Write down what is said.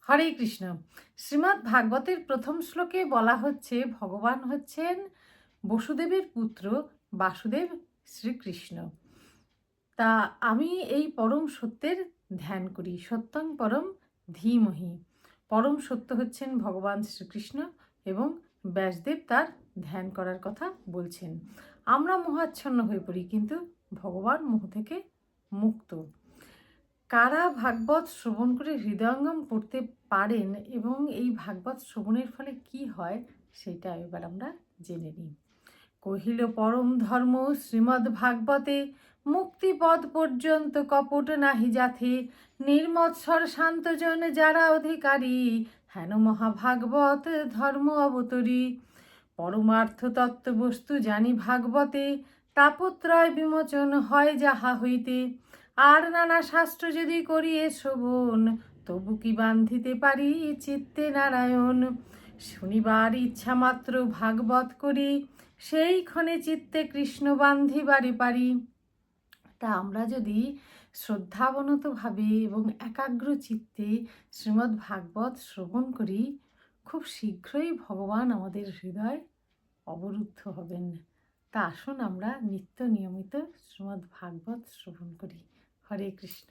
হরে কৃষ্ণ। শ্রীমদ্ ভাগবতের প্রথম শ্লোকে বলা হচ্ছে ভগবান হচ্ছেন বসুদেবের পুত্র বাসুদেব শ্রীকৃষ্ণ। তা আমি এই পরম সত্যের ধ্যান করি। সত্যং পরম ধীমহি। পরম সত্য হচ্ছেন ভগবান শ্রীকৃষ্ণ এবং ব্যাসদেব তার ধ্যান করার কথা বলছেন। আমরা মোহাচ্ছন্ন হয়ে পড়ি, কিন্তু ভগবান মোহ থেকে মুক্ত। কারা ভাগবত শ্রবণ করে হৃদয়ঙ্গম করতে পারেন এবং এই ভাগবত শ্রবণের ফলে কি হয় সেটা এবার আমরা জেনে নিই। কহিল পরম ধর্ম শ্রীমদ্ ভাগবতে, মুক্তিপদ পর্যন্ত কপট নাহি যাথে, নির্মৎসর শান্তজন যারা অধিকারী, হেন মহাভাগবত ধর্ম অবতরী। পরমার্থ তত্ত্ব বস্তু জানি ভাগবতে, তাপত্রয় বিমোচন হয় যাহা হইতে। আর নানা শাস্ত্র যদি করিয়ে শ্রবণ, তবু কি বান্ধিতে পারি চিত্তে নারায়ণ। শুনিবার ইচ্ছা মাত্র ভাগবত করি, সেই ক্ষণে চিত্তে কৃষ্ণ বান্ধিবারে পারি। তা আমরা যদি শ্রদ্ধাবনতভাবে এবং একাগ্র চিত্তে শ্রীমদ্ ভাগবত শ্রবণ করি, খুব শীঘ্রই ভগবান আমাদের হৃদয় অবরুদ্ধ হবেন। তা আসুন আমরা নিত্য নিয়মিত শ্রীমদ্ ভাগবত শ্রবণ করি। হরে কৃষ্ণ।